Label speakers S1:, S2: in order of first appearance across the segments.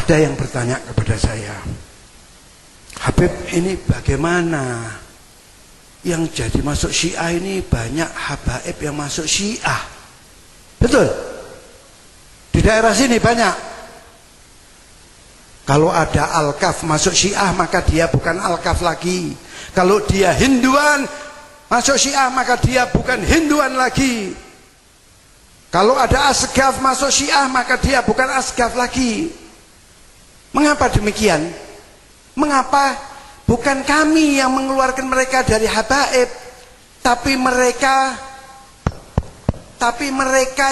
S1: Ada yang bertanya kepada saya, Habib ini bagaimana? Yang jadi masuk Syiah ini banyak habaib yang masuk Syiah. Betul? Di daerah sini banyak. Kalau ada Al-Kaf masuk Syiah maka dia bukan Al-Kaf lagi. Kalau dia Hinduan masuk Syiah maka dia bukan Hinduan lagi. Kalau ada Asgaf masuk Syiah maka dia bukan Asgaf lagi. Mengapa demikian? Mengapa bukan kami yang mengeluarkan mereka dari habaib, tapi mereka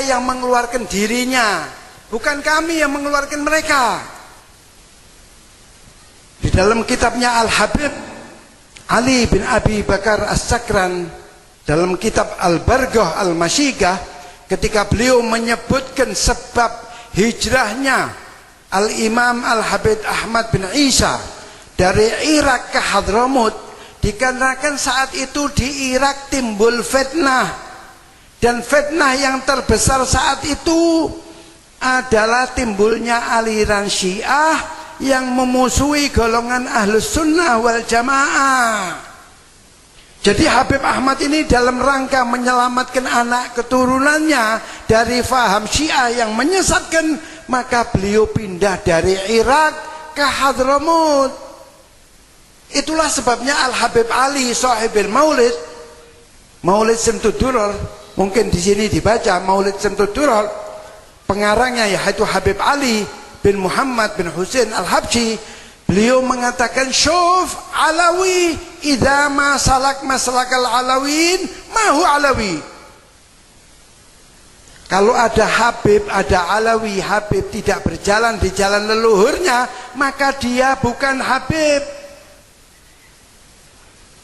S1: yang mengeluarkan dirinya, bukan kami yang mengeluarkan mereka. Di dalam kitabnya Al-Habib Ali bin Abi Bakar As-Sakran, dalam kitab Al-Barghah Al-Masyigah, ketika beliau menyebutkan sebab hijrahnya Al-Imam Al-Habib Ahmad bin Isa dari Irak ke Hadramut, dikarenakan saat itu di Irak timbul fitnah, dan fitnah yang terbesar saat itu adalah timbulnya aliran Syiah yang memusuhi golongan Ahlus Sunnah wal Jamaah. Jadi Habib Ahmad ini dalam rangka menyelamatkan anak keturunannya dari faham Syiah yang menyesatkan, maka beliau pindah dari Irak ke Hadramut. Itulah sebabnya Al-Habib Ali Sahibil Maulid, Maulid Syamsud Durar, mungkin di sini dibaca Maulid Syamsud Durar, pengarangnya yaitu Habib Ali bin Muhammad bin Husain Al-Habsyi. Beliau mengatakan, syuf Alawi idza ma salak maslakal alawin ma hu alawi. Kalau ada Habib, ada Alawi, Habib tidak berjalan di jalan leluhurnya, maka dia bukan Habib.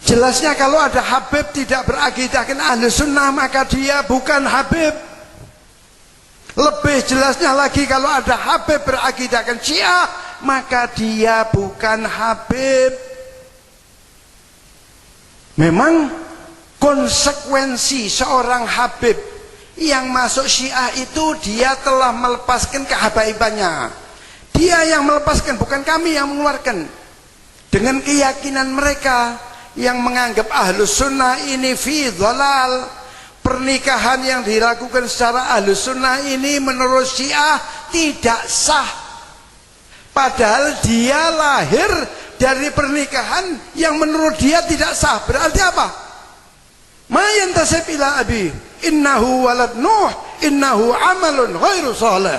S1: Jelasnya kalau ada Habib tidak berakidahkan Ahlus Sunnah, maka dia bukan Habib. Lebih jelasnya lagi, kalau ada Habib berakidahkan Syiah, maka dia bukan Habib. Memang konsekuensi seorang Habib yang masuk Syiah itu dia telah melepaskan kehabaibannya. Dia yang melepaskan, bukan kami yang mengeluarkan. Dengan keyakinan mereka yang menganggap Ahlus Sunnah ini fi dhalal, pernikahan yang dilakukan secara Ahlus Sunnah ini menurut Syiah tidak sah. Padahal dia lahir dari pernikahan yang menurut dia tidak sah. Berarti apa? Ma yantasib ila abi innahu walad Nuh innahu amalun ghairu salih.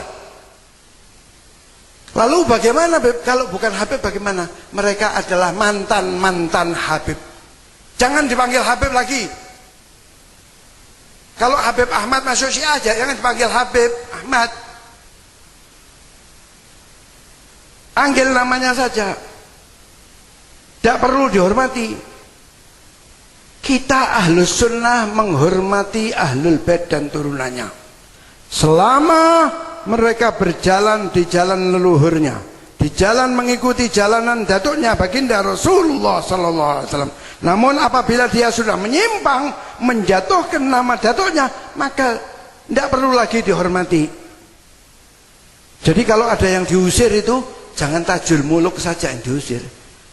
S1: Lalu bagaimana kalau bukan Habib, bagaimana? Mereka adalah mantan-mantan Habib. Jangan dipanggil Habib lagi. Kalau Habib Ahmad masuk Syiah, jangan dipanggil Habib Ahmad. Panggil namanya saja. Tidak perlu dihormati. Kita Ahlus Sunnah menghormati Ahlul Bait dan turunannya, selama mereka berjalan di jalan leluhurnya, di jalan mengikuti jalanan datuknya baginda Rasulullah sallallahu alaihi wasallam. Namun apabila dia sudah menyimpang, menjatuhkan nama datuknya, maka tidak perlu lagi dihormati. Jadi kalau ada yang diusir itu, jangan Tajul Muluk saja yang diusir.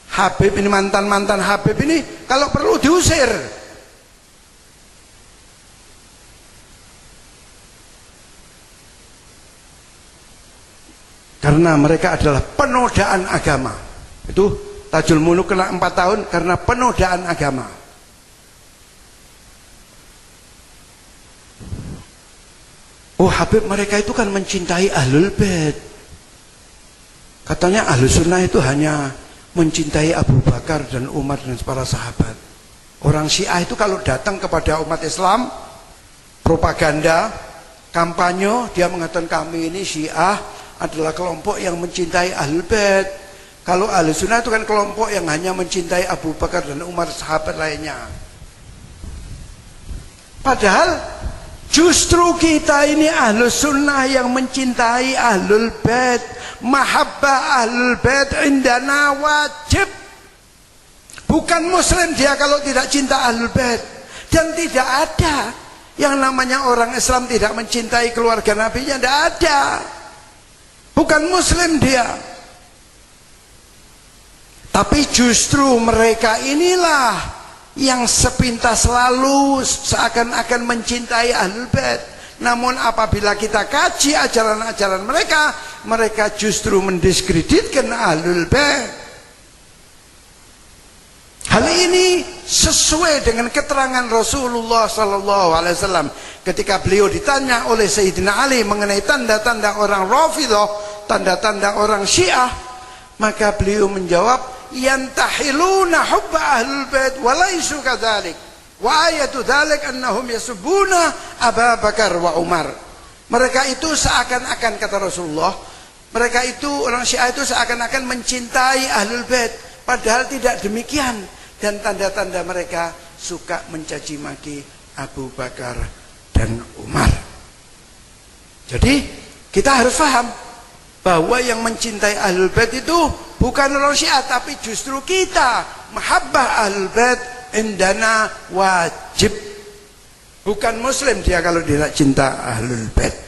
S1: Habib ini, mantan-mantan Habib ini kalau perlu diusir. Karena mereka adalah penodaan agama. Itu Tajul Muluk kena 4 tahun karena penodaan agama. Oh, Habib mereka itu kan mencintai Ahlul Bait. Katanya Ahlus Sunnah itu hanya mencintai Abu Bakar dan Umar dan para sahabat. Orang Syiah itu kalau datang kepada umat Islam, propaganda, kampanye, dia mengatakan kami ini Syiah adalah kelompok yang mencintai Ahlul Bait. Kalau Ahlus Sunnah itu kan kelompok yang hanya mencintai Abu Bakar dan Umar, sahabat lainnya. Padahal justru kita ini Ahlus Sunnah yang mencintai Ahlul Bait. Mahabbah Ahlul Bait indana wajib. Bukan muslim dia kalau tidak cinta Ahlul Bait. Dan tidak ada yang namanya orang Islam tidak mencintai keluarga Nabi-nya, tidak ada. Bukan muslim dia. Tapi justru mereka inilah yang sepintas lalu seakan-akan mencintai Ahlul Bait. Namun apabila kita kaji ajaran-ajaran mereka, mereka justru mendiskreditkan Ahlul Bait. Hal ini sesuai dengan keterangan Rasulullah SAW ketika beliau ditanya oleh Sayyidina Ali mengenai tanda-tanda orang Rafidhah, tanda-tanda orang Syiah, maka beliau menjawab, yantahiluna hubba ahlul bait wa laisu kadzalik wa ayatu dzalik annahum yasubbuna Abu Bakar wa Umar. Mereka itu seakan-akan, kata Rasulullah, mereka itu orang Syiah itu seakan-akan mencintai ahlul bait, padahal tidak demikian. Dan tanda-tanda mereka suka mencaci maki Abu Bakar dan Umar. Jadi kita harus paham bahwa yang mencintai Ahlul Bait itu bukan orang Syiah, tapi justru kita. Mahabbah Ahlul Bait indana wajib. Bukan Muslim dia kalau tidak cinta Ahlul Bait.